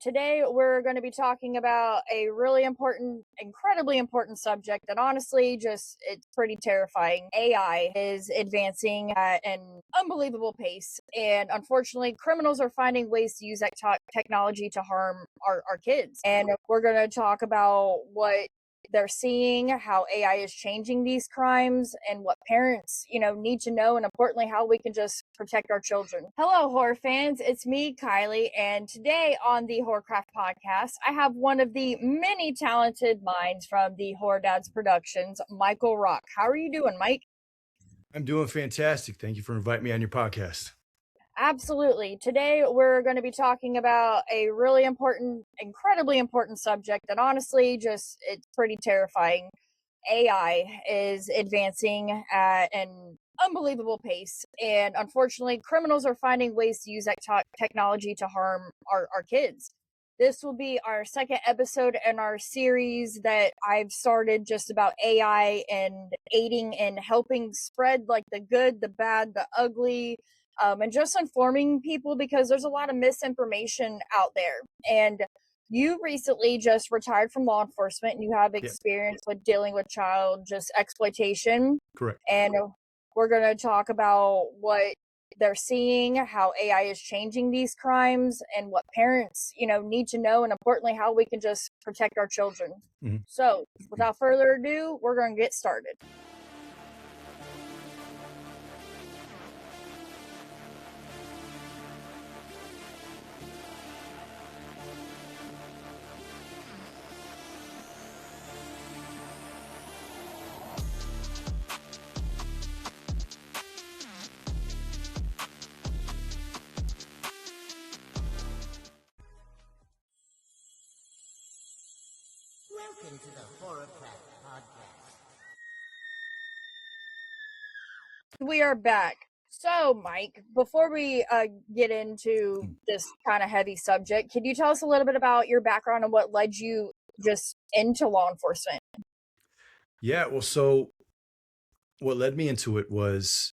Today, we're going to be talking about a really important, incredibly important subject that honestly it's pretty terrifying. AI is advancing at an unbelievable pace. And unfortunately, criminals are finding ways to use that technology to harm our kids. And we're going to talk about what they're seeing, how AI is changing these crimes, and what parents, need to know, and importantly, how we can just protect our children. Hello, horror fans. It's me, Kylie, and today on the Horrorcraft Podcast, I have one of the many talented minds from the Horror Dadz Productions, Michael Rock. How are you doing, Mike? I'm doing fantastic. Thank you for inviting me on your podcast. Absolutely. Today, we're going to be talking about a really important, incredibly important subject that honestly it's pretty terrifying. AI is advancing at an unbelievable pace. And unfortunately, criminals are finding ways to use that technology to harm our kids. This will be our second episode in our series that I've started just about AI and aiding and helping spread like the good, the bad, the ugly, and just informing people because there's a lot of misinformation out there. And you recently just retired from law enforcement and you have experience with dealing with child just exploitation. Correct. And we're going to talk about what they're seeing, how AI is changing these crimes, and what parents, need to know, and importantly, how we can just protect our children. Mm-hmm. So without further ado, we're going to get started. Welcome to the Horrorcraft Podcast. We are back. So, Mike, before we get into this kind of heavy subject, can you tell us a little bit about your background and what led you just into law enforcement? Yeah, well, so what led me into it was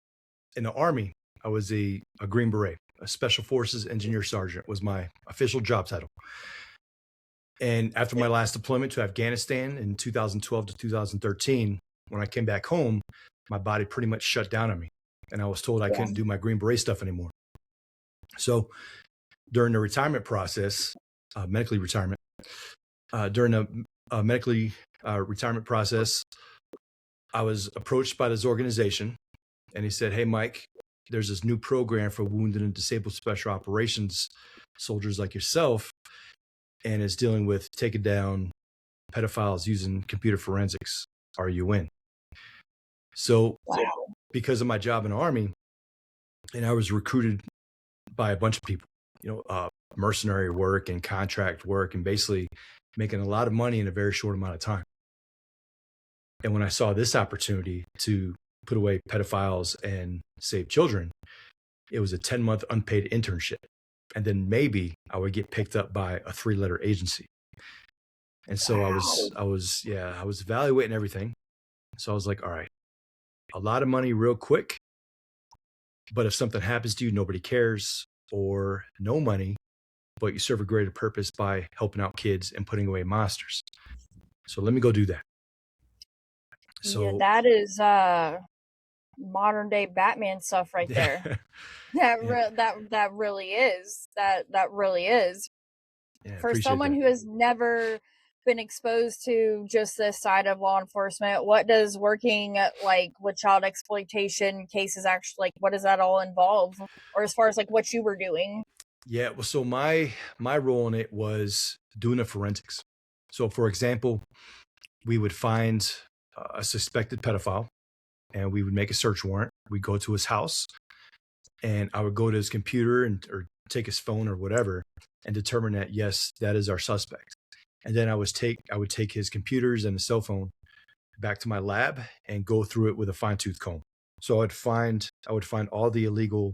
in the Army. I was a Green Beret, a Special Forces Engineer Sergeant was my official job title. And after my last deployment to Afghanistan in 2012 to 2013, when I came back home, my body pretty much shut down on me. And I was told I couldn't do my Green Beret stuff anymore. So during the retirement process, medically retirement, during the medically retirement process, I was approached by this organization and he said, "Hey, Mike, there's this new program for wounded and disabled special operations soldiers like yourself, and it's dealing with taking down pedophiles using computer forensics. Are you in?" So because of my job in the Army, and I was recruited by a bunch of people, mercenary work and contract work, and basically making a lot of money in a very short amount of time. And when I saw this opportunity to put away pedophiles and save children, it was a 10-month unpaid internship. And then maybe I would get picked up by a 3-letter agency. And so I was evaluating everything. So I was like, all right, a lot of money real quick. But if something happens to you, nobody cares, or no money, but you serve a greater purpose by helping out kids and putting away monsters. So let me go do that. So that is modern day Batman stuff right there. That really is. That really is. Yeah, for someone who has never been exposed to just this side of law enforcement, what does working like with child exploitation cases actually, like, what does that all involve? Or as far as like what you were doing? Yeah, well, so my role in it was doing the forensics. So for example, we would find a suspected pedophile and we would make a search warrant. We'd go to his house and I would go to his computer or take his phone or whatever and determine that, yes, that is our suspect. And then I would take his computers and his cell phone back to my lab and go through it with a fine-tooth comb. So I would find all the illegal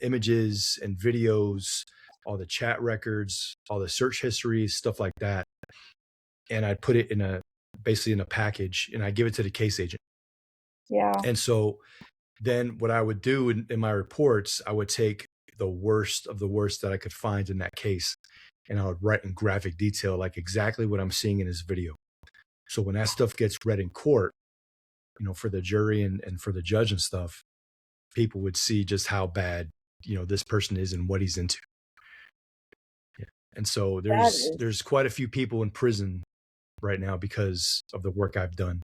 images and videos, all the chat records, all the search histories, stuff like that. And I'd put it basically in a package and I give it to the case agent. Yeah. And so then what I would do in my reports, I would take the worst of the worst that I could find in that case. and I would write in graphic detail, like exactly what I'm seeing in this video. So when that stuff gets read in court, for the jury and for the judge and stuff, people would see just how bad, this person is and what he's into. Yeah. And so there's quite a few people in prison right now because of the work I've done.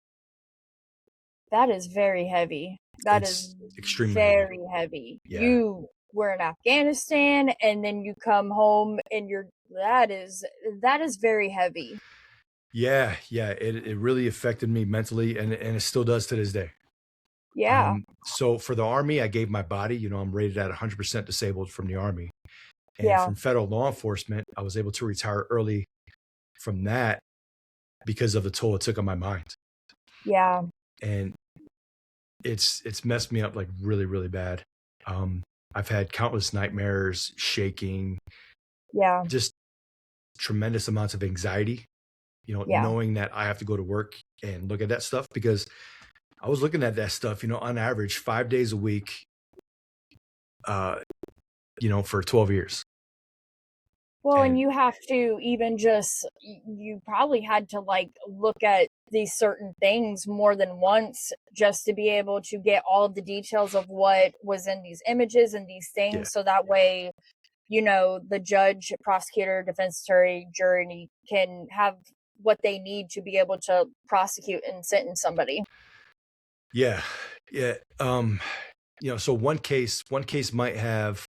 That is very heavy. It's extremely very heavy. Yeah. You were in Afghanistan and then you come home and that is very heavy. Yeah. It really affected me mentally, and it still does to this day. Yeah. So for the Army, I gave my body, I'm rated at 100% disabled from the Army. And from federal law enforcement, I was able to retire early from that because of the toll it took on my mind. Yeah. And it's messed me up like really, really bad. I've had countless nightmares, shaking, just tremendous amounts of anxiety, knowing that I have to go to work and look at that stuff, because I was looking at that stuff, on average 5 days a week, for 12 years. Well, and you have to even you probably had to like look at these certain things more than once just to be able to get all of the details of what was in these images and these things. Yeah. So that way, the judge, prosecutor, defense attorney, jury can have what they need to be able to prosecute and sentence somebody. Yeah. So one case might have,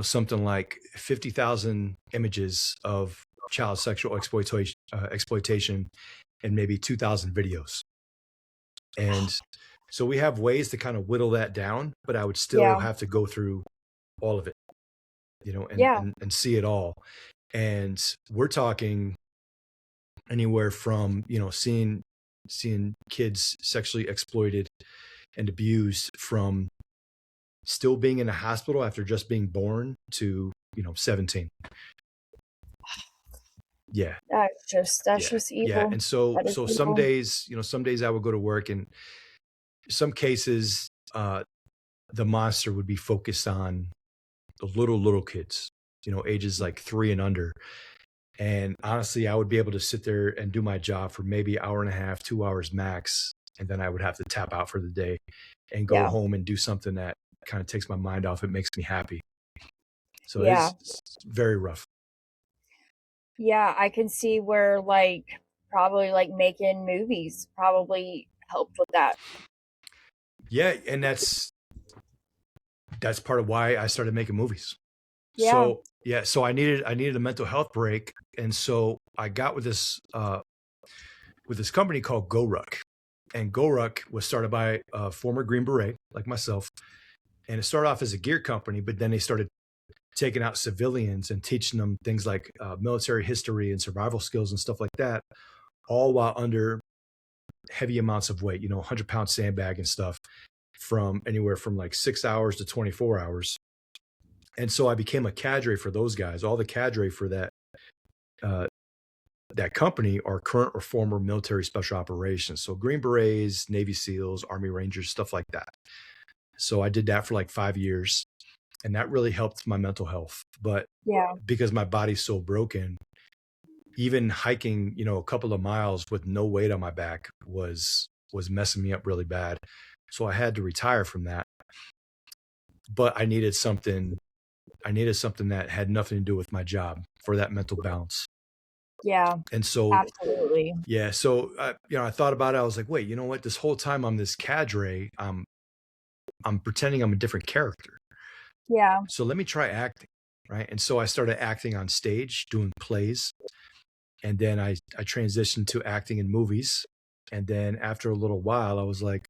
something like 50,000 images of child sexual exploitation and maybe 2,000 videos. And so we have ways to kind of whittle that down, but I would still have to go through all of it, and see it all. And we're talking anywhere from, seeing kids sexually exploited and abused from still being in a hospital after just being born to, 17. Yeah. That's just evil. Yeah. And so some days, I would go to work, and some cases, the monster would be focused on the little kids, ages like 3 and under. And honestly, I would be able to sit there and do my job for maybe 1.5 hours, 2 hours max. And then I would have to tap out for the day and go home and do something that kind of takes my mind off. It makes me happy. So it's very rough. Yeah, I can see where probably making movies probably helped with that. Yeah, and that's part of why I started making movies. Yeah. So I needed a mental health break, and so I got with this company called GoRuck. And GoRuck was started by a former Green Beret like myself. And it started off as a gear company, but then they started taking out civilians and teaching them things like military history and survival skills and stuff like that, all while under heavy amounts of weight, 100-pound sandbag and stuff, from anywhere from like 6 hours to 24 hours. And so I became a cadre for those guys. All the cadre for that company are current or former military special operations. So Green Berets, Navy SEALs, Army Rangers, stuff like that. So I did that for like 5 years, and that really helped my mental health. But because my body's so broken, even hiking, a couple of miles with no weight on my back was messing me up really bad. So I had to retire from that. But I needed something that had nothing to do with my job for that mental balance. Yeah. And so, absolutely. Yeah. So, I thought about it. I was like, wait, you know what? This whole time I'm this cadre, I'm pretending I'm a different character. Yeah. So let me try acting. Right. And so I started acting on stage, doing plays. And then I transitioned to acting in movies. And then after a little while, I was like,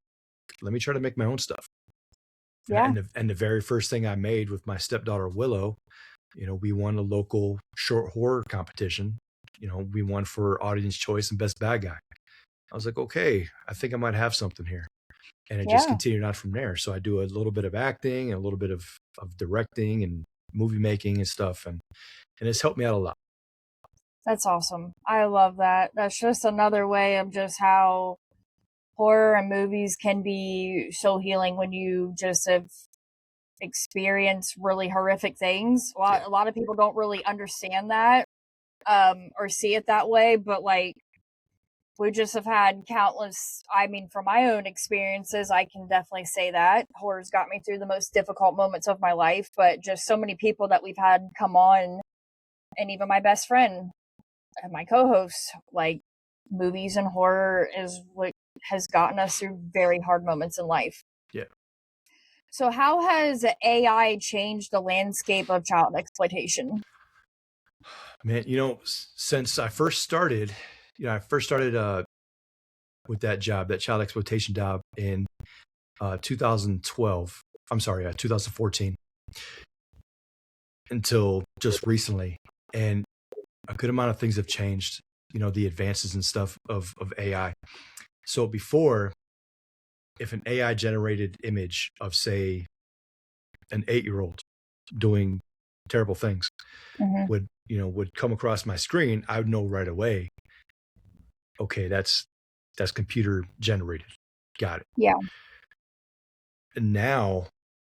let me try to make my own stuff. Yeah. And the very first thing I made with my stepdaughter, Willow, we won a local short horror competition. We won for audience choice and best bad guy. I was like, okay, I think I might have something here. And it just continued on from there. So I do a little bit of acting and a little bit of directing and movie making and stuff. And it's helped me out a lot. That's awesome. I love that. That's just another way of just how horror and movies can be so healing when you just have experience really horrific things. A lot of people don't really understand that or see it that way, but like we just have had countless, I mean, from my own experiences, I can definitely say that horror's got me through the most difficult moments of my life, but just so many people that we've had come on, and even my best friend and my co-host, like movies and horror is what has gotten us through very hard moments in life. Yeah. So how has AI changed the landscape of child exploitation? Man, since I first started, with that job, that child exploitation job in 2012. I'm sorry, 2014 until just recently. And a good amount of things have changed, the advances and stuff of AI. So before, if an AI generated image of, say, an 8-year-old doing terrible things would come across my screen, I would know right away, okay, that's computer generated. Got it. Yeah. And now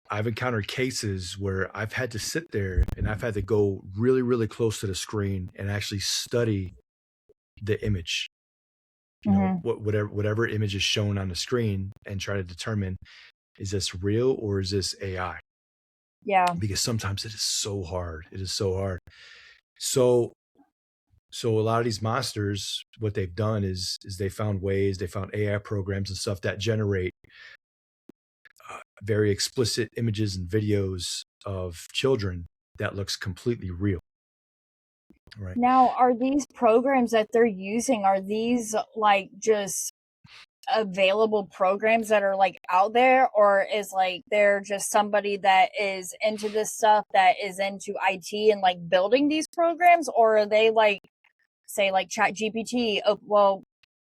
I've encountered cases where I've had to sit there and I've had to go really, really close to the screen and actually study the image, whatever image is shown on the screen, and try to determine, is this real or is this AI? Yeah. Because sometimes it is so hard. It is so hard. So a lot of these monsters, what they've done is they found AI programs and stuff that generate very explicit images and videos of children that looks completely real. Right. Now, are these programs that they're using, are these like just available programs that are like out there, or is like they're just somebody that is into this stuff, that is into IT and like building these programs, or are they like, say, like ChatGPT? Well,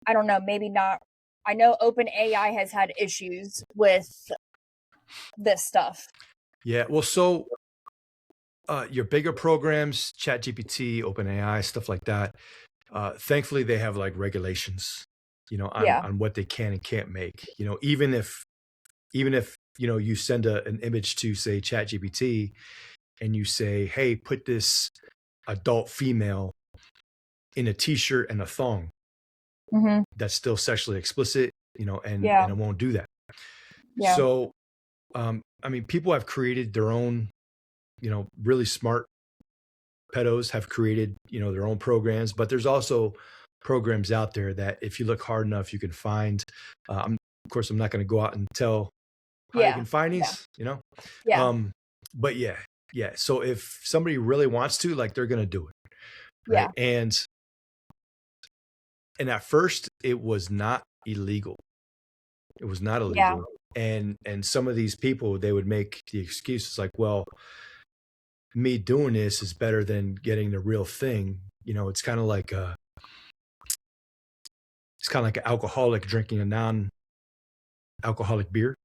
I don't know, maybe not. I know OpenAI has had issues with this stuff. Yeah. Well, so your bigger programs, ChatGPT, OpenAI, stuff like that, thankfully they have like regulations, on what they can and can't make. Even if you send an image to, say, ChatGPT, and you say, hey, put this adult female in a t-shirt and a thong, that's still sexually explicit, and it won't do that. Yeah. So, I mean, people have created their own, really smart pedos have created, their own programs, but there's also programs out there that if you look hard enough, you can find. Of course, I'm not going to go out and tell how you can find these, but yeah. So if somebody really wants to, like, they're going to do it. Right? Yeah. And at first it was not illegal. It was not illegal. Yeah. And some of these people, they would make the excuses like, well, me doing this is better than getting the real thing. It's kind of like an alcoholic drinking a non-alcoholic beer,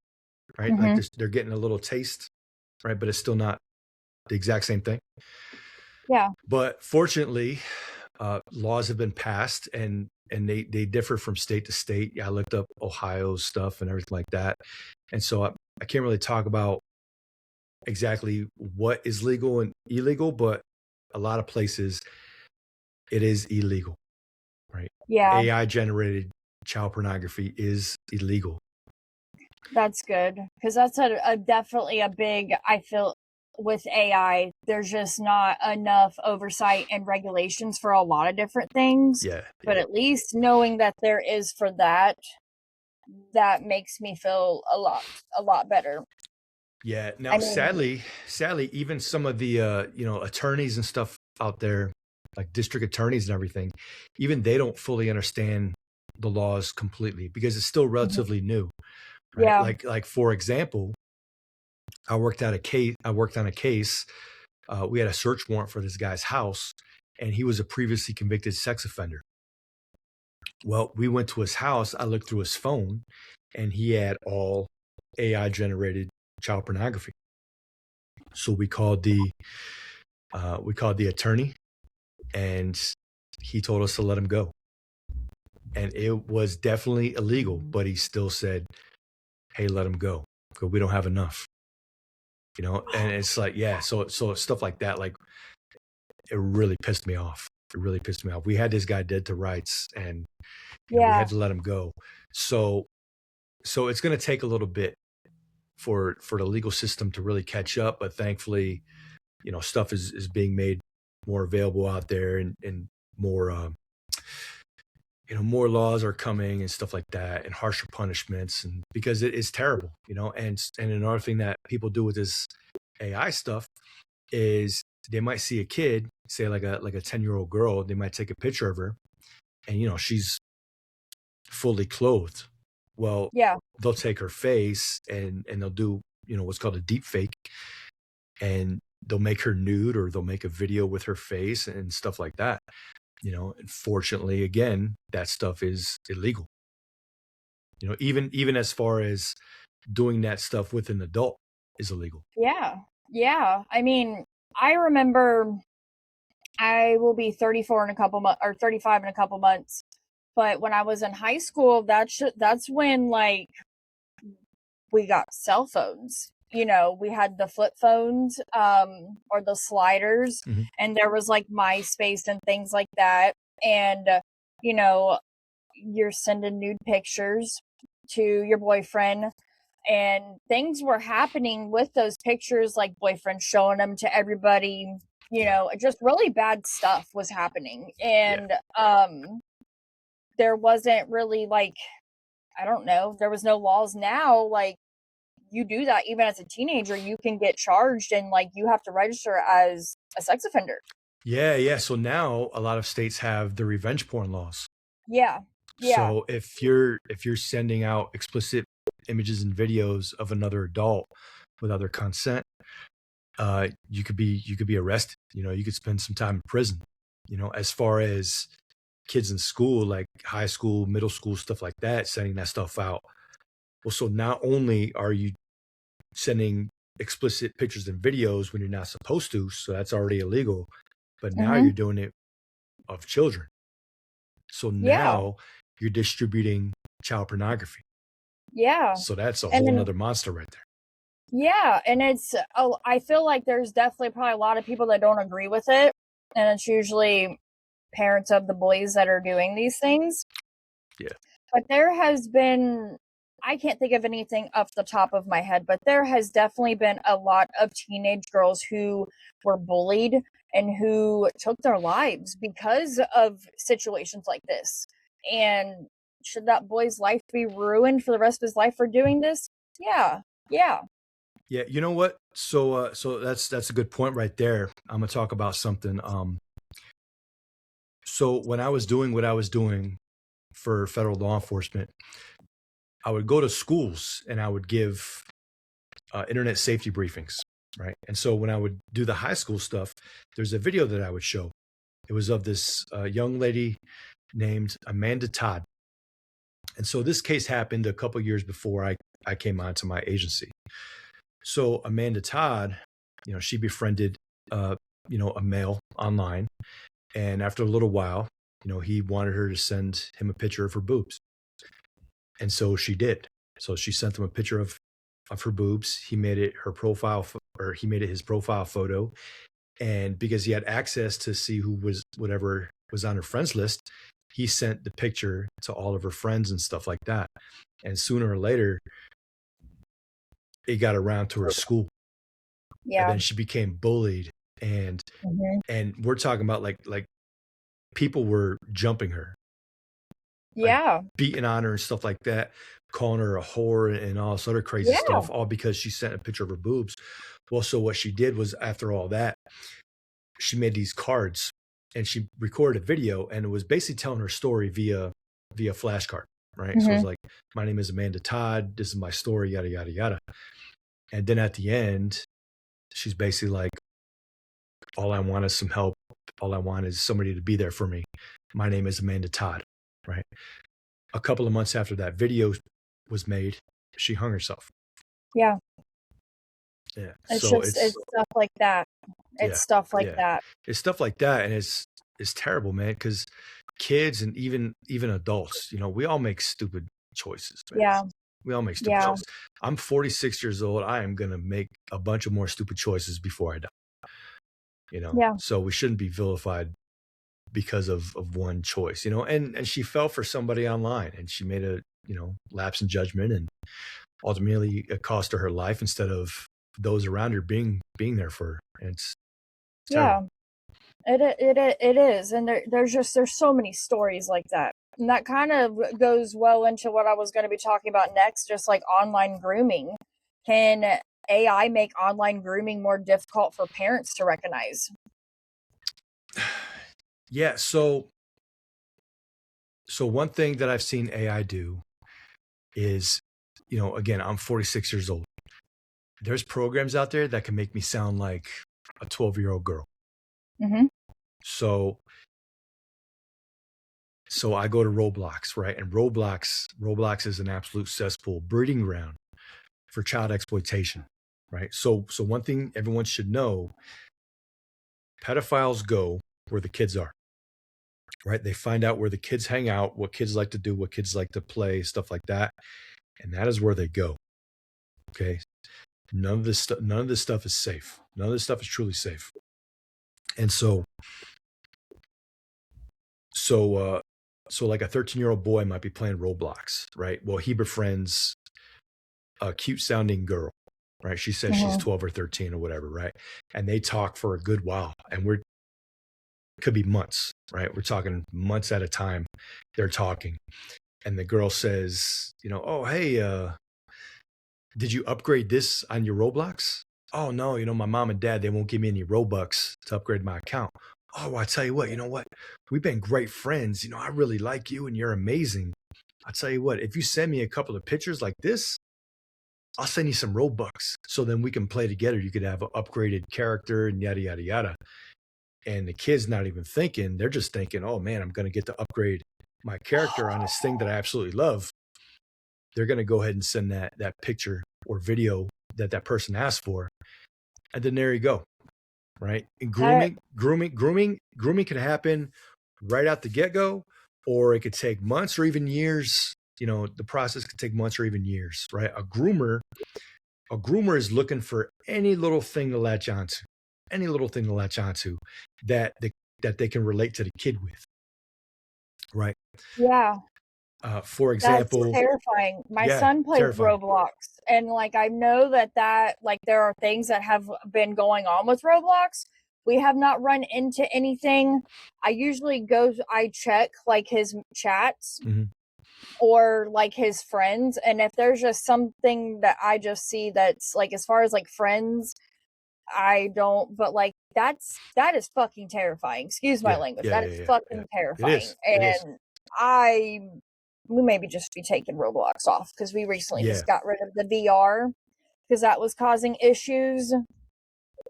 right? Like they're getting a little taste, right? But it's still not the exact same thing. Yeah. But fortunately, laws have been passed, and they differ from state to state. Yeah, I looked up Ohio's stuff and everything like that. And so I can't really talk about exactly what is legal and illegal, but a lot of places it is illegal, right? Yeah. AI generated child pornography is illegal. That's good, because that's definitely a big, I feel, with AI, there's just not enough oversight and regulations for a lot of different things. Yeah. But at least knowing that there is for that makes me feel a lot better. Yeah. Now, sadly, even some of the attorneys and stuff out there, like district attorneys and everything, even they don't fully understand the laws completely because it's still relatively new. Right? Yeah. Like for example, I worked on a case. We had a search warrant for this guy's house, and he was a previously convicted sex offender. Well, we went to his house. I looked through his phone, and he had all AI generated child pornography. So we called the attorney, and he told us to let him go. And it was definitely illegal, but he still said, "Hey, let him go, because we don't have enough." and it's like, yeah, so stuff like that, like, it really pissed me off. It really pissed me off. We had this guy dead to rights, and we Yeah. had to let him go. So it's going to take a little bit for the legal system to really catch up, but thankfully, stuff is being made more available out there, and more more laws are coming and stuff like that, and harsher punishments, and because it is terrible, and another thing that people do with this AI stuff is they might see a kid, say like a 10-year-old girl, they might take a picture of her, and she's fully clothed. Well, Yeah. they'll take her face and they'll do what's called a deep fake, and they'll make her nude, or they'll make a video with her face and stuff like that. Unfortunately, again, that stuff is illegal. Even as far as doing that stuff with an adult is illegal. Yeah. I mean, I remember I will be 34 in a couple months, or 35 in a couple months. But when I was in high school, that's when, like, we got cell phones. We had the flip phones, or the sliders, Mm-hmm. and there was like MySpace and things like that. And, you're sending nude pictures to your boyfriend, and things were happening with those pictures, like boyfriend showing them to everybody, just really bad stuff was happening. And, there wasn't really, like, I don't know, there was no laws. Now, like, you do that even as a teenager, you can get charged, and like you have to register as a sex offender. Yeah. So now a lot of states have the revenge porn laws. Yeah. So if you're sending out explicit images and videos of another adult without their consent, you could be arrested. You could spend some time in prison. As far as kids in school, like high school, middle school, stuff like that, sending that stuff out. Well, so not only are you sending explicit pictures and videos when you're not supposed to, so that's already illegal, but now you're doing it of children. So now you're distributing child pornography. Yeah. So that's a whole nother monster right there. Yeah. And I feel like there's definitely probably a lot of people that don't agree with it. And it's usually parents of the boys that are doing these things. Yeah. But there has been, I can't think of anything off the top of my head, but there has definitely been a lot of teenage girls who were bullied and who took their lives because of situations like this. And should that boy's life be ruined for the rest of his life for doing this? Yeah. You know what? So that's a good point right there. I'm gonna talk about something. So when I was doing what I was doing for federal law enforcement, I would go to schools and I would give internet safety briefings, right? And so when I would do the high school stuff, there's a video that I would show. It was of this young lady named Amanda Todd. And so this case happened a couple years before I came on to my agency. So Amanda Todd, she befriended, a male online. And after a little while, he wanted her to send him a picture of her boobs. And so she did. So she sent him a picture of her boobs. He made it he made it his profile photo. And because he had access to see whatever was on her friends list, he sent the picture to all of her friends and stuff like that. And sooner or later, it got around to her school. Yeah. And then she became bullied. And we're talking about like people were jumping her. Yeah. Beating on her and stuff like that, calling her a whore and all this other crazy stuff, all because she sent a picture of her boobs. Well, so what she did was, after all that, she made these cards and she recorded a video, and it was basically telling her story via flashcard, right? So it was like, my name is Amanda Todd, this is my story, yada, yada, yada. And then at the end, she's basically like, all I want is some help. All I want is somebody to be there for me. My name is Amanda Todd, right? A couple of months after that video was made, she hung herself. Yeah. Yeah. It's stuff like that. It's stuff like that. It's stuff like that. And it's terrible, man, because kids and even adults, we all make stupid choices, man. Yeah. We all make stupid Yeah. choices. I'm 46 years old. I am going to make a bunch of more stupid choices before I die. Yeah. So we shouldn't be vilified because of one choice, and she fell for somebody online, and she made a, lapse in judgment, and ultimately it cost her life instead of those around her being there for her. And it's terrible. It is. And there's so many stories like that. And that kind of goes well into what I was going to be talking about next, just like online grooming. Can AI make online grooming more difficult for parents to recognize? Yeah. So one thing that I've seen AI do is, again, I'm 46 years old. There's programs out there that can make me sound like a 12-year-old girl. Mm-hmm. So I go to Roblox, right? And Roblox is an absolute cesspool, breeding ground for child exploitation, right? So one thing everyone should know, pedophiles go where the kids are, right? They find out where the kids hang out, what kids like to do, what kids like to play, stuff like that. And that is where they go. Okay. None of this stuff is safe. None of this stuff is truly safe. And so like a 13-year-old boy might be playing Roblox, right? Well, he befriends a cute sounding girl, right? She says she's 12 or 13 or whatever, right? And they talk for a good while, and it could be months, right? We're talking months at a time. They're talking, and the girl says, oh, hey, did you upgrade this on your Roblox? Oh no, my mom and dad, they won't give me any Robux to upgrade my account. Oh, I tell you what, we've been great friends. I really like you and you're amazing. I tell you what, if you send me a couple of pictures like this, I'll send you some Robux. So then we can play together. You could have an upgraded character and yada, yada, yada. And the kid's not even thinking. They're just thinking, oh man, I'm going to get to upgrade my character on this thing that I absolutely love. They're going to go ahead and send that picture or video that person asked for. And then there you go. Right. And grooming can happen right out the get-go, or it could take months or even years. The process could take months or even years, right? A groomer is looking for any little thing to latch onto that they can relate to the kid with. Right. Yeah. For example, that's terrifying. My son plays Roblox, and I know that there are things that have been going on with Roblox. We have not run into anything. I usually I check his chats or his friends, and if there's just something that I just see that's as far as friends, I don't. But that is fucking terrifying. Excuse my language. That is fucking terrifying. And we maybe just be taking Roblox off because we recently just got rid of the VR because that was causing issues.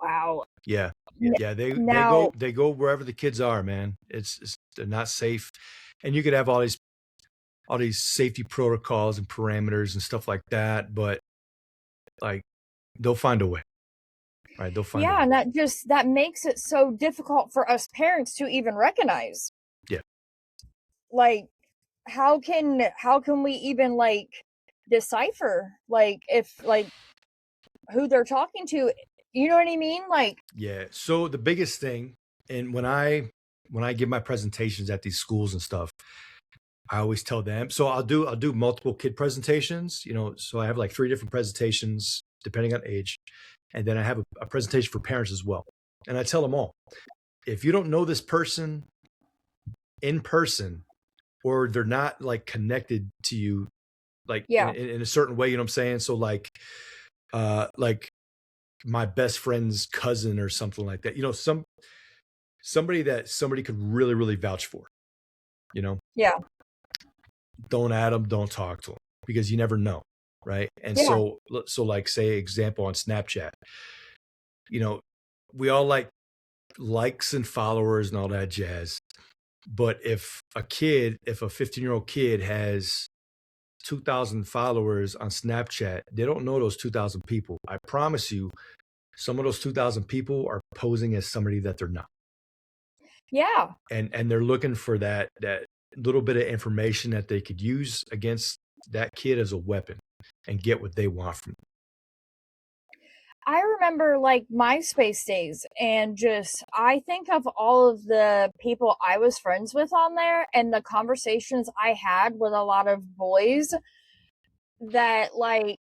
Wow. Yeah. They go wherever the kids are, man. They're not safe, and you could have all these safety protocols and parameters and stuff like that, but they'll find a way. Right? They'll find a way. And that makes it so difficult for us parents to even recognize. Yeah. How can we even decipher if who they're talking to? You know what I mean? Yeah. So the biggest thing, and when I give my presentations at these schools and stuff, I always tell them. So I'll do multiple kid presentations. So I have 3 different presentations depending on age, and then I have a presentation for parents as well. And I tell them all, if you don't know this person in person, or they're not connected to you, in a certain way, you know what I'm saying? So my best friend's cousin or something like that, somebody that somebody could really, really vouch for, Yeah. Don't add them, don't talk to them, because you never know. Right. And so say example on Snapchat, we all likes and followers and all that jazz. But if a 15-year-old kid has 2,000 followers on Snapchat, they don't know those 2,000 people. I promise you, some of those 2,000 people are posing as somebody that they're not. Yeah. And they're looking for that little bit of information that they could use against that kid as a weapon and get what they want from you. I remember like MySpace days, and just I think of all of the people I was friends with on there and the conversations I had with a lot of boys that like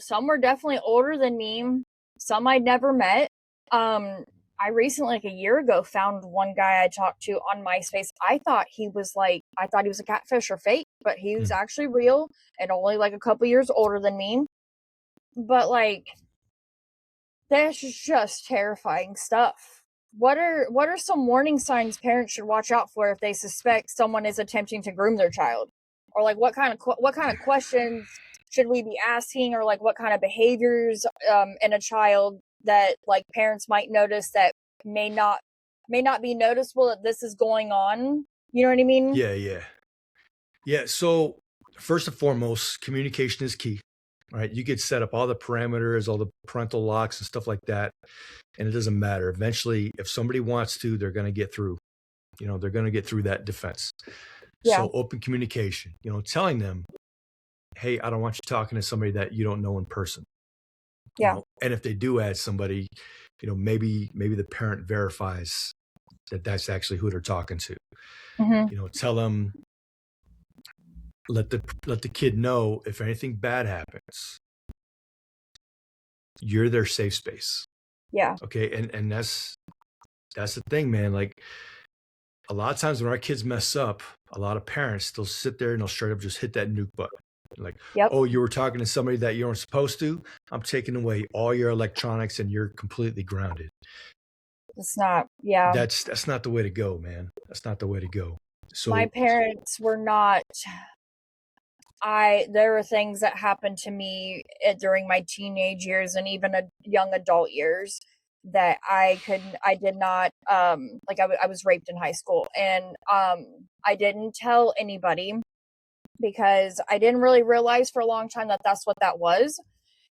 some were definitely older than me, some I'd never met. I recently, like a year ago, found one guy I talked to on MySpace. I thought he was a catfish or fake, but he was actually real and only like a couple years older than me. But like, that's just terrifying stuff. What are some warning signs parents should watch out for if they suspect someone is attempting to groom their child? Or like what kind of questions should we be asking, or like what kind of behaviors in a child that like parents might notice that may not be noticeable that this is going on? You know what I mean? Yeah. So first and foremost, communication is key. Right, you could set up all the parameters, all the parental locks and stuff like that, and it doesn't matter. Eventually, if somebody wants to, they're going to get through. They're going to get through that defense. Yeah. So open communication. Telling them, hey, I don't want you talking to somebody that you don't know in person. Yeah. And if they do add somebody, maybe the parent verifies that that's actually who they're talking to. Mm-hmm. Tell them, let the kid know if anything bad happens, you're their safe space. Yeah. Okay. And that's the thing, man. Like a lot of times when our kids mess up, a lot of parents, they'll sit there and they'll straight up just hit that nuke button. Like, Yep. Oh, you were talking to somebody that you weren't supposed to. I'm taking away all your electronics and you're completely grounded. It's not. Yeah. That's not the way to go, man. That's not the way to go. So my parents were not. There were things that happened to me during my teenage years and even young adult years that I did not, I was raped in high school, and I didn't tell anybody because I didn't really realize for a long time that that's what that was.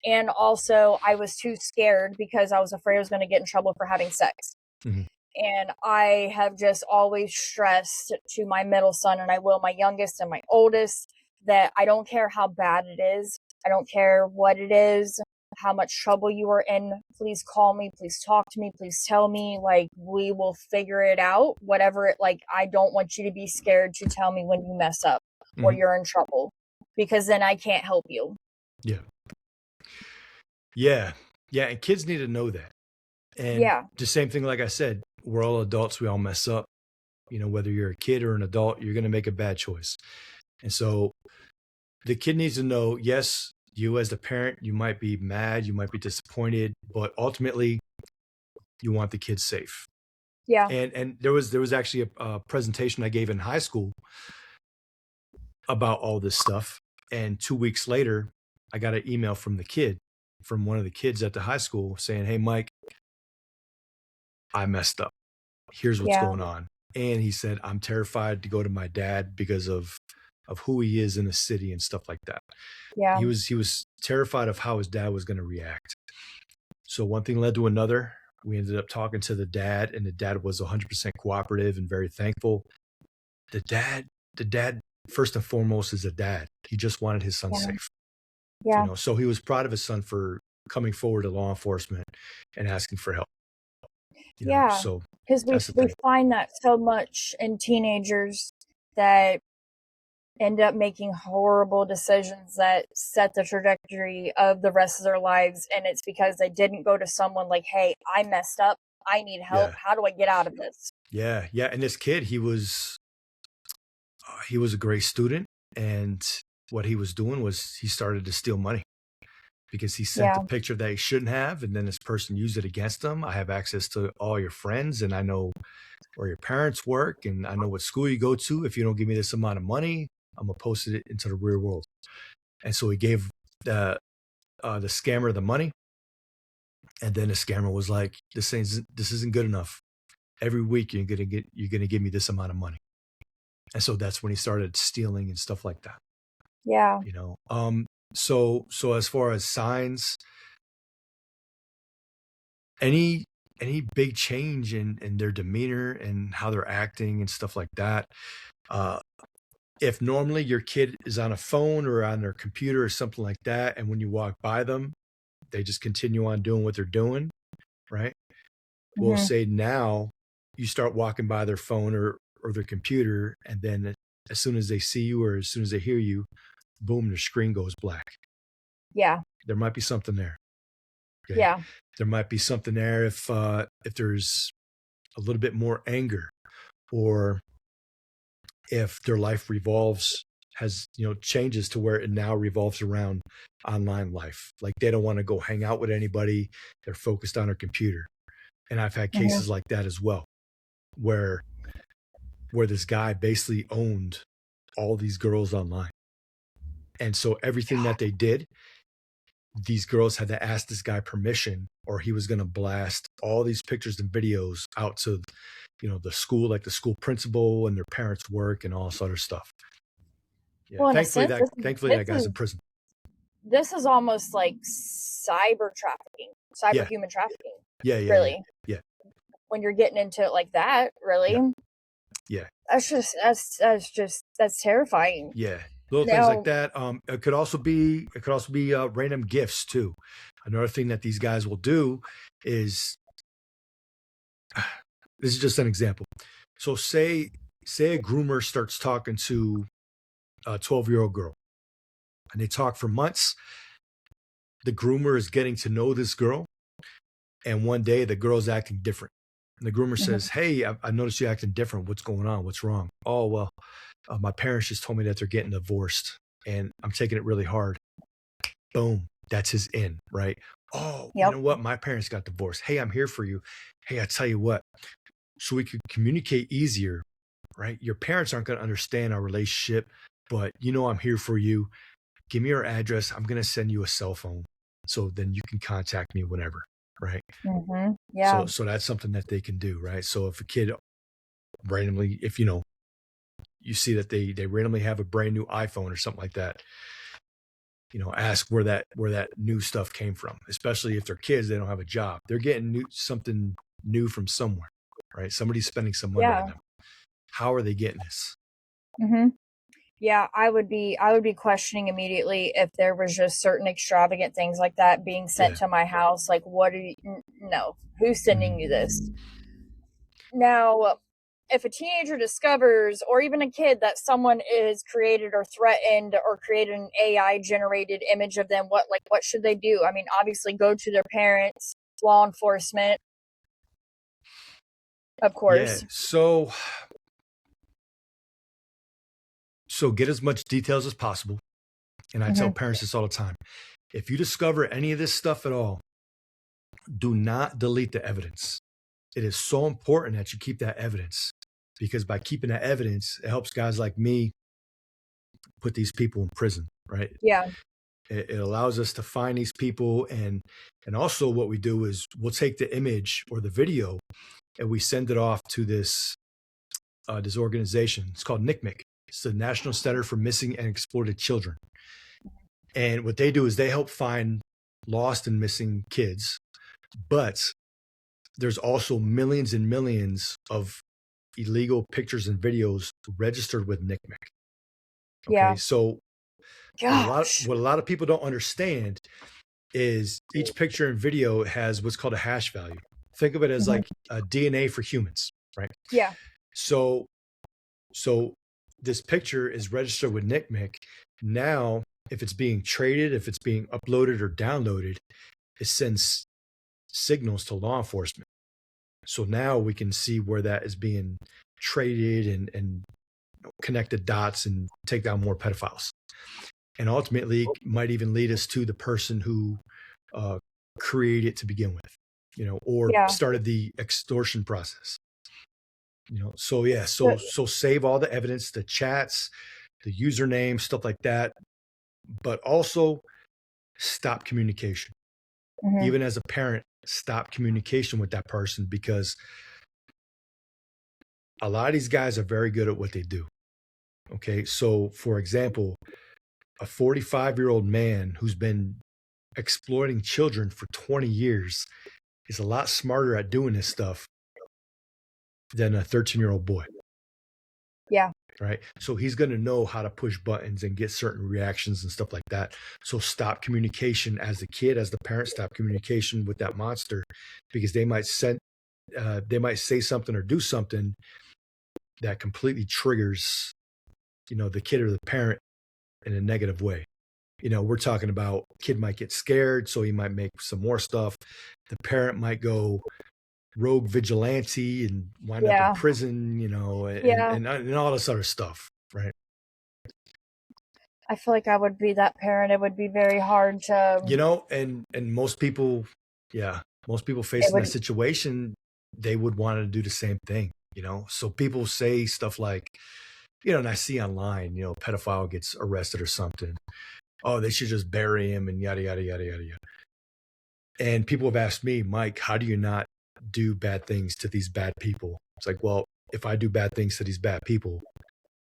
And also I was too scared because I was afraid I was going to get in trouble for having sex. Mm-hmm. And I have just always stressed to my middle son, and I will my youngest and my oldest, that I don't care how bad it is. I don't care what it is, how much trouble you are in. Please call me. Please talk to me. Please tell me. Like, we will figure it out. Whatever it, like, I don't want you to be scared to tell me when you mess up or you're in trouble, because then I can't help you. Yeah. And kids need to know that. And the same thing, like I said, we're all adults. We all mess up. Whether you're a kid or an adult, you're going to make a bad choice. And so the kid needs to know, yes, you as the parent, you might be mad, you might be disappointed, but ultimately you want the kid safe. Yeah. And there was actually a presentation I gave in high school about all this stuff. And 2 weeks later, I got an email from one of the kids at the high school saying, hey, Mike, I messed up. Here's what's going on. And he said, I'm terrified to go to my dad because of who he is in the city and stuff like that. Yeah. He was terrified of how his dad was going to react. So one thing led to another. We ended up talking to the dad, and the dad was 100% cooperative and very thankful. The dad, first and foremost, is a dad. He just wanted his son safe. Yeah. So he was proud of his son for coming forward to law enforcement and asking for help. So because we find that so much in teenagers that end up making horrible decisions that set the trajectory of the rest of their lives, and it's because they didn't go to someone like, hey, I messed up, I need help, how do I get out of this? And this kid, he was a great student, and what he was doing was he started to steal money because he sent a picture that he shouldn't have, and then this person used it against him. I have access to all your friends, and I know where your parents work, and I know what school you go to. If you don't give me this amount of money, I'm gonna post it into the real world. And so he gave the scammer the money, and then the scammer was like, "This isn't good enough. Every week you're gonna give me this amount of money." And so that's when he started stealing and stuff like that. Yeah. So as far as signs, any big change in their demeanor and how they're acting and stuff like that, if normally your kid is on a phone or on their computer or something like that, and when you walk by them, they just continue on doing what they're doing, right? We'll Mhm. say now you start walking by their phone or their computer, and then as soon as they see you or as soon as they hear you, boom, their screen goes black. Yeah. There might be something there. Okay. Yeah. There might be something there if there's a little bit more anger, or if their life changes to where it now revolves around online life. Like they don't want to go hang out with anybody. They're focused on their computer. And I've had Mhm. cases like that as well, where this guy basically owned all these girls online. And so everything that they did, these girls had to ask this guy permission, or he was going to blast all these pictures and videos out to, the school, like the school principal and their parents' work and all this other stuff. Yeah. Well, in a Thankfully sense, that guy's in prison. this is almost like cyber trafficking, cyber Yeah. human trafficking. Yeah. Really. Yeah. When you're getting into it like that, really. Yeah. That's terrifying. Yeah. Little things like that. It could also be random gifts too. Another thing that these guys will do is, this is just an example. So say a groomer starts talking to a 12-year-old girl, and they talk for months. The groomer is getting to know this girl, and one day the girl's acting different. And the groomer says, "Hey, I noticed you acting different. What's going on? What's wrong?" "Oh, well, my parents just told me that they're getting divorced, and I'm taking it really hard." Boom. That's his in, right? "Oh, Yep. you know what? My parents got divorced. Hey, I'm here for you. Hey, I tell you what, so we could communicate easier, right? Your parents aren't going to understand our relationship, but I'm here for you. Give me your address. I'm going to send you a cell phone, so then you can contact me whenever." Right. Yeah. So that's something that they can do, right? So if a kid randomly, if you see that they randomly have a brand new iPhone or something like that, ask where that new stuff came from. Especially if they're kids, they don't have a job. They're getting something new from somewhere, right? Somebody's spending some money on them. How are they getting this? Yeah, I would be questioning immediately if there was just certain extravagant things like that being sent to my house. Like, what are you? No, who's sending you this? Now, if a teenager discovers, or even a kid, that someone is created or threatened or created an AI generated image of them, what should they do? I mean, obviously, go to their parents, law enforcement, of course. Yeah. So get as much details as possible. And I tell parents this all the time. If you discover any of this stuff at all, do not delete the evidence. It is so important that you keep that evidence, because by keeping that evidence, it helps guys like me put these people in prison, right? Yeah. It allows us to find these people. And also what we do is we'll take the image or the video and we send it off to this organization. It's called NCMEC. It's the National Center for Missing and Exploited Children. And what they do is they help find lost and missing kids. But there's also millions and millions of illegal pictures and videos registered with NCMEC. Okay, Yeah. so Gosh. what a lot of people don't understand is each picture and video has what's called a hash value. Think of it as like a DNA for humans, right? Yeah. So this picture is registered with NCMEC. Now, if it's being traded, if it's being uploaded or downloaded, it sends signals to law enforcement. So now we can see where that is being traded and connect the dots and take down more pedophiles. And ultimately, it might even lead us to the person who created it to begin with, or started the extortion process. So save all the evidence, the chats, the username, stuff like that, but also stop communication. Even as a parent, stop communication with that person, because a lot of these guys are very good at what they do. Okay. So for example, a 45-year-old man who's been exploiting children for 20 years is a lot smarter at doing this stuff than a 13-year-old boy. Yeah. Right. So he's going to know how to push buttons and get certain reactions and stuff like that. So stop communication as the kid, as the parent, stop communication with that monster, because they might say something or do something that completely triggers, the kid or the parent in a negative way. We're talking about kid might get scared, so he might make some more stuff. The parent might go rogue vigilante and wind up in prison, and all this other stuff, right? I feel like I would be that parent. It would be very hard to, and most people facing that situation, they would want to do the same thing, So people say stuff like, and I see online, pedophile gets arrested or something. Oh, they should just bury him and yada, yada, yada, yada, yada. And people have asked me, Mike, how do you not do bad things to these bad people? It's like, well, if I do bad things to these bad people,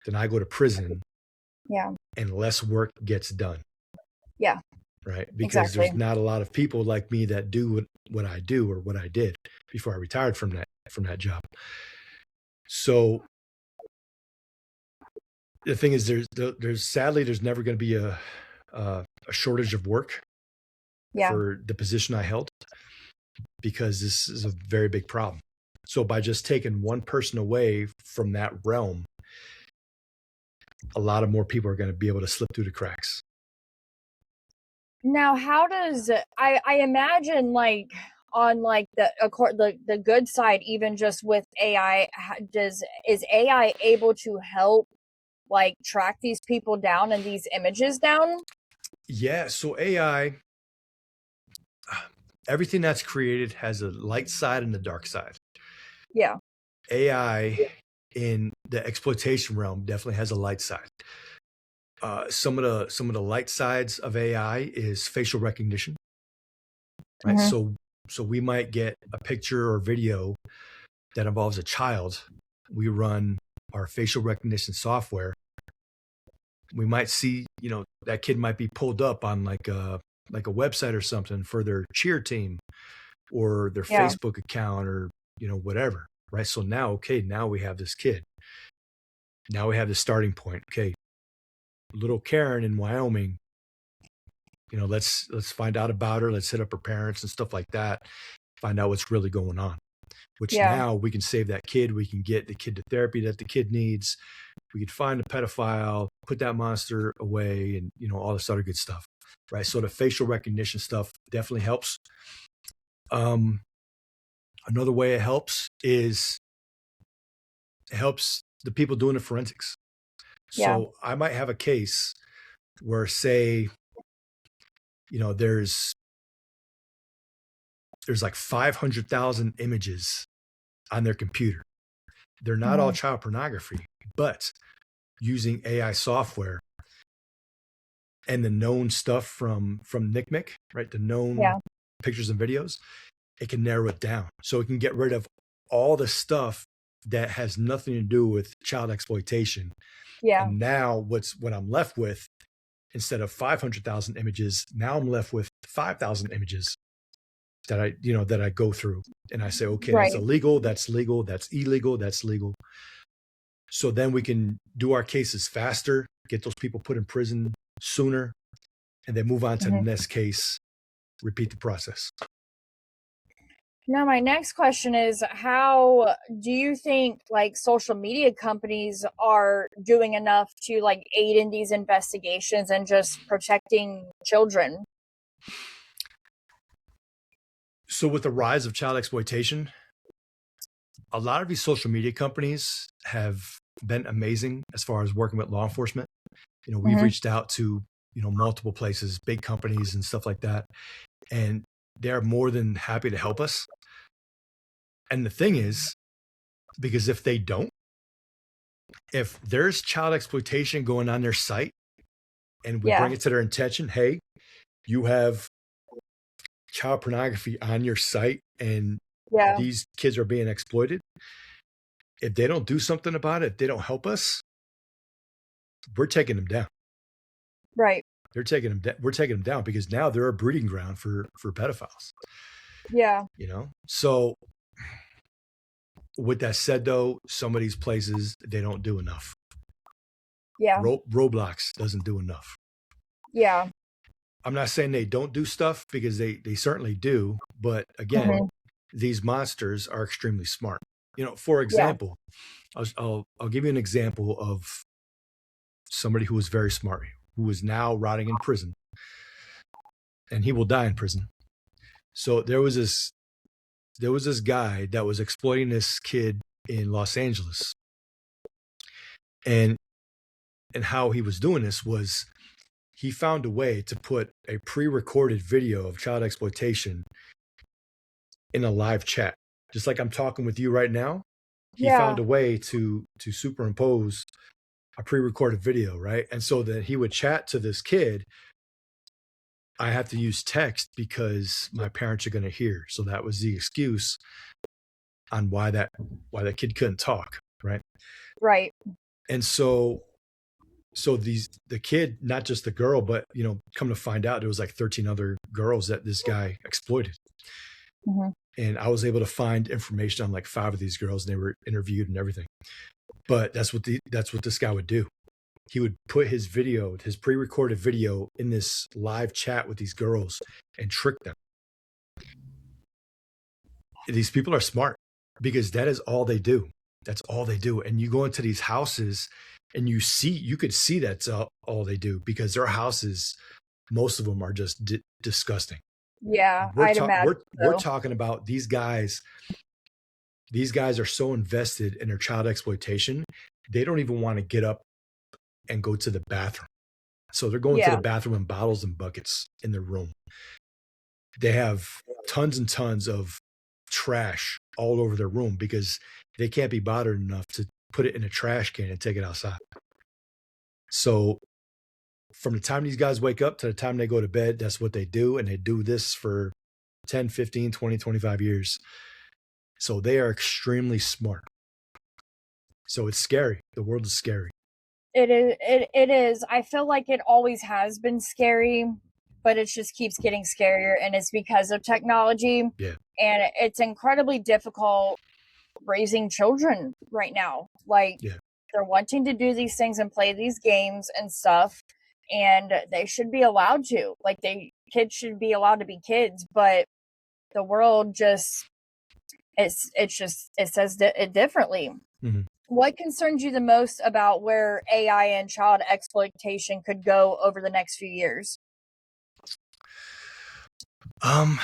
then I go to prison. Yeah. And less work gets done. Yeah. Right. Because there's not a lot of people like me that do what I do or what I did before I retired from that job. So the thing is, sadly, there's never going to be a shortage of work for the position I held, because this is a very big problem. So by just taking one person away from that realm, a lot of more people are going to be able to slip through the cracks. Now, how does I imagine, like, on like the good side, even just with AI, is AI able to help like track these people down and these images down? Yeah. So AI, everything that's created has a light side and a dark side. Yeah. AI in the exploitation realm definitely has a light side. Some of the light sides of AI is facial recognition, right? Mm-hmm. So we might get a picture or video that involves a child. We run our facial recognition software. We might see, that kid might be pulled up on like a website or something for their cheer team or their Facebook account or, whatever, right? So now we have this kid. Now we have the starting point. Okay, little Karen in Wyoming, let's find out about her. Let's hit up her parents and stuff like that. Find out what's really going on, which now we can save that kid. We can get the kid the therapy that the kid needs. We could find a pedophile, put that monster away, and, all this other good stuff, right? So the facial recognition stuff definitely helps. Another way it helps is it helps the people doing the forensics. So I might have a case where, say, there's like 500,000 images on their computer. They're not all child pornography, but using AI software and the known stuff from NCMEC, right? The known pictures and videos, it can narrow it down. So it can get rid of all the stuff that has nothing to do with child exploitation. Yeah. And now what I'm left with, instead of 500,000 images, now I'm left with 5,000 images that I go through, and I say, okay, that's illegal, that's legal, that's illegal, that's legal. So then we can do our cases faster, get those people put in prison sooner, and then move on to the next case, repeat the process. Now, my next question is, how do you think like social media companies are doing enough to like aid in these investigations and just protecting children? So with the rise of child exploitation, a lot of these social media companies have been amazing as far as working with law enforcement. We've reached out to, multiple places, big companies and stuff like that, and they're more than happy to help us. And the thing is, because if there's child exploitation going on their site and we bring it to their attention, hey, you have child pornography on your site and these kids are being exploited. If they don't do something about it, if they don't help us, we're taking them down. Right. We're taking them down because now they're a breeding ground for pedophiles. Yeah. So with that said, though, some of these places, they don't do enough. Yeah. Roblox doesn't do enough. Yeah. I'm not saying they don't do stuff, because they certainly do. But again, these monsters are extremely smart. For example, I'll give you an example of somebody who was very smart, who is now rotting in prison, and he will die in prison. So there was this guy that was exploiting this kid in Los Angeles. And how he was doing this was, he found a way to put a pre-recorded video of child exploitation in a live chat. Just like I'm talking with you right now, he found a way to superimpose a pre-recorded video, right? And so that he would chat to this kid, I have to use text because my parents are going to hear. So that was the excuse on why that kid couldn't talk, right? Right. And so the kid, not just the girl, but come to find out, there was like 13 other girls that this guy exploited. And I was able to find information on like 5 of these girls, and they were interviewed and everything. But that's what this guy would do. He would put his pre-recorded video in this live chat with these girls and trick them. These people are smart, because that is all they do. That's all they do. And you go into these houses and you could see that's all they do, because their houses, most of them are just disgusting. Yeah, I'd imagine. We're talking about these guys. These guys are so invested in their child exploitation, they don't even want to get up and go to the bathroom. So they're going to the bathroom in bottles and buckets in their room. They have tons and tons of trash all over their room, because they can't be bothered enough to put it in a trash can and take it outside. So from the time these guys wake up to the time they go to bed, that's what they do. And they do this for 10, 15, 20, 25 years. So they are extremely smart. So it's scary. The world is scary. It is. It is. I feel like it always has been scary, but it just keeps getting scarier, and it's because of technology. Yeah. And it's incredibly difficult raising children right now. Like, they're wanting to do these things and play these games and stuff, and they should be allowed to. Like, kids should be allowed to be kids, but the world just it says it differently. What concerns you the most about where AI and child exploitation could go over the next few years? What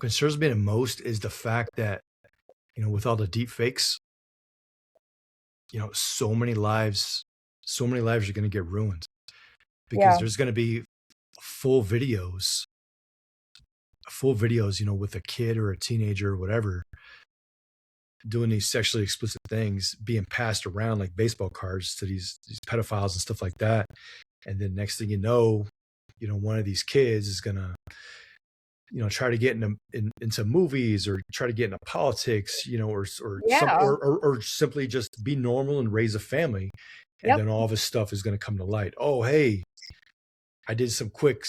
concerns me the most is the fact that, with all the deep fakes, so many lives are going to get ruined, because there's going to be full videos, with a kid or a teenager or whatever doing these sexually explicit things being passed around like baseball cards to these pedophiles and stuff like that. And then next thing you know, one of these kids is going to, try to get into movies, or try to get into politics, or simply just be normal and raise a family. And then all of his stuff is going to come to light. Oh, hey, I did some quick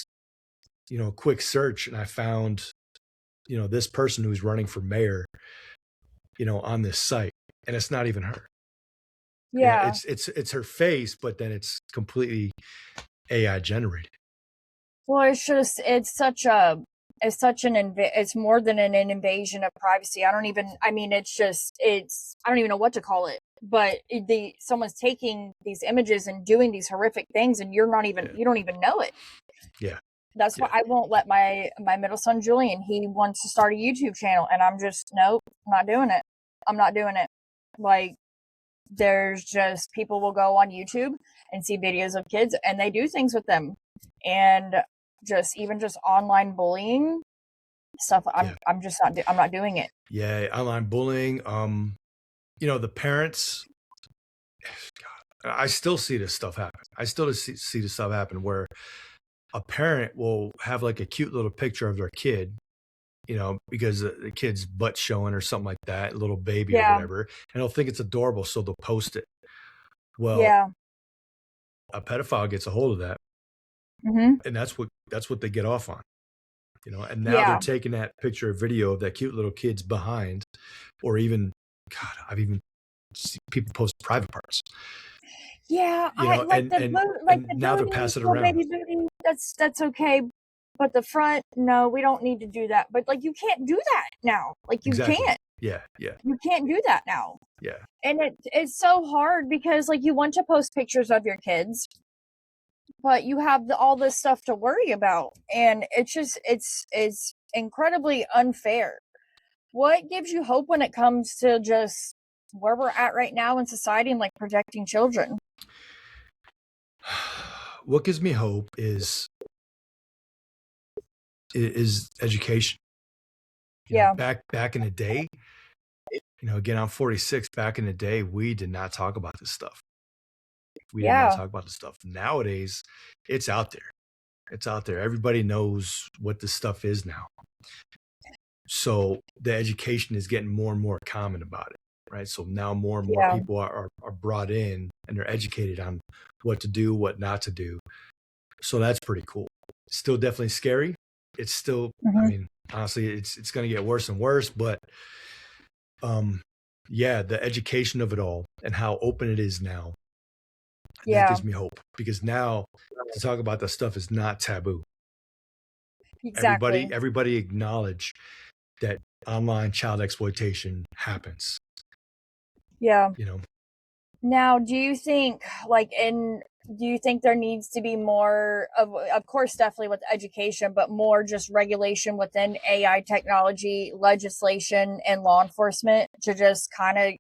search, and I found, this person who's running for mayor, on this site, and it's not even her. Yeah. It's her face, but then it's completely AI generated. Well, it's more than an invasion of privacy. I don't even know what to call it, but someone's taking these images and doing these horrific things, and you don't even know it. Yeah. That's why I won't let my middle son, Julian, he wants to start a YouTube channel, and I'm just, nope, I'm not doing it. Like, there's just, people will go on YouTube and see videos of kids, and they do things with them. And even online bullying stuff, I'm not doing it. Yeah, online bullying. The parents, God, I still see this stuff happen. I still see this stuff happen where a parent will have like a cute little picture of their kid, because the kid's butt showing or something like that, little baby or whatever, and they'll think it's adorable, so they'll post it. Well, a pedophile gets a hold of that, and that's what they get off on. And now they're Yeah. taking that picture or video of that cute little kid's behind, or even, God, I've even seen people post private parts, Yeah, I like and the like the now they're booty, passing it little around. baby booty. That's okay, but the front, no, we don't need to do that. But like, you can't do that now. Like, you Exactly. can't. Yeah. You can't do that now. Yeah. And it's so hard because like you want to post pictures of your kids, but you have all this stuff to worry about, and it's just it's incredibly unfair. What gives you hope when it comes to just where we're at right now in society and like protecting children? What gives me hope is education. Yeah. Back in the day, again, I'm 46. Back in the day, we did not talk about this stuff. We did not talk about this stuff. Nowadays, it's out there. It's out there. Everybody knows what this stuff is now. So the education is getting more and more common about it, right? So now more and more people are brought in, and they're educated on what to do, what not to do. So that's pretty cool. It's still definitely scary. It's still, I mean, honestly, it's going to get worse and worse, but the education of it all and how open it is now, that gives me hope, because now to talk about that stuff is not taboo. Exactly. Everybody acknowledge that online child exploitation happens. Yeah. Now, do you think there needs to be more of course, definitely with education, but more just regulation within AI technology, legislation, and law enforcement to just kind of,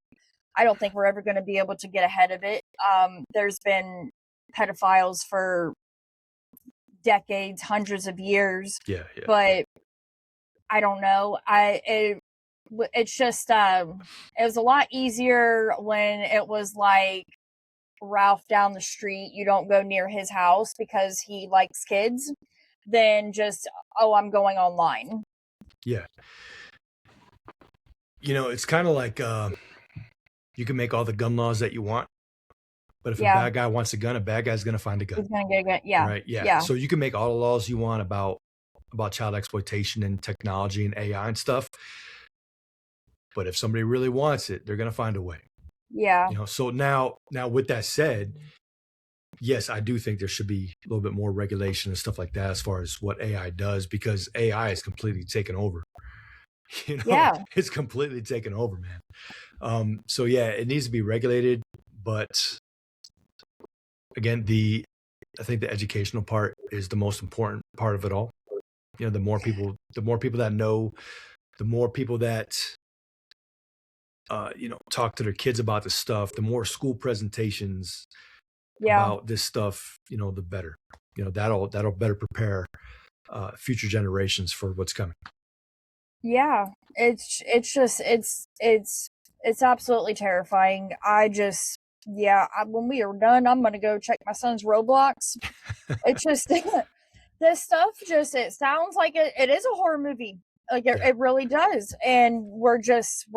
I don't think we're ever going to be able to get ahead of it. There's been pedophiles for decades, hundreds of years. Yeah. But I don't know. It's just it was a lot easier when it was like Ralph down the street, you don't go near his house because he likes kids, than just, oh, I'm going online. Yeah. It's kind of like you can make all the gun laws that you want, but if a bad guy wants a gun, a bad guy's going to find a gun. He's going to get a gun. Yeah. Right. Yeah. So you can make all the laws you want about child exploitation and technology and AI and stuff, but if somebody really wants it, they're going to find a way. Yeah. So now with that said, yes, I do think there should be a little bit more regulation and stuff like that as far as what AI does, because AI is completely taken over. It's completely taken over, man. So yeah, it needs to be regulated, but again, I think the educational part is the most important part of it all. The more people that know, the more people that talk to their kids about this stuff, the more school presentations about this stuff, the better. That'll better prepare future generations for what's coming. Yeah, it's absolutely terrifying. When we are done, I'm gonna go check my son's Roblox. It's just this stuff it sounds like it is a horror movie. Like it really does. And we're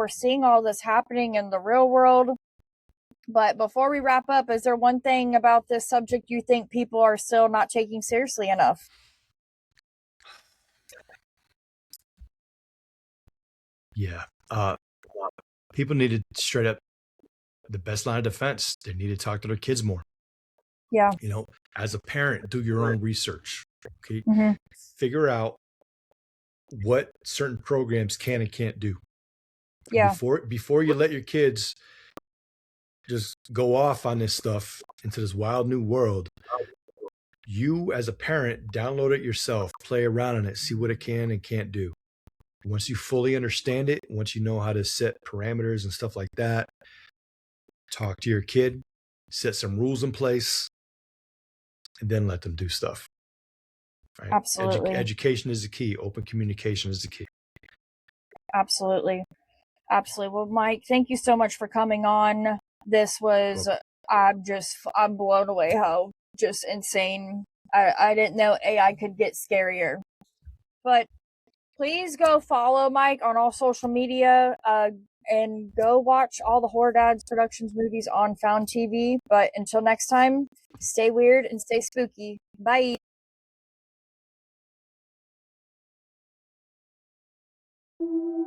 seeing all this happening in the real world. But before we wrap up, is there one thing about this subject you think people are still not taking seriously enough? Yeah. People need to straight up, the best line of defense, they need to talk to their kids more. Yeah. As a parent, do your own research. Okay. Mm-hmm. Figure out what certain programs can and can't do. Yeah. Before you let your kids just go off on this stuff into this wild new world, you as a parent, download it yourself, play around on it, see what it can and can't do. Once you fully understand it, once you know how to set parameters and stuff like that, talk to your kid, set some rules in place, and then let them do stuff. Right? Absolutely. Education is the key. Open communication is the key. Absolutely. Well, Mike, thank you so much for coming on. This was, I'm blown away how just insane. I didn't know AI could get scarier. But please go follow Mike on all social media, and go watch all the Horror Dadz Productions movies on Found TV. But until next time, stay weird and stay spooky. Bye. you.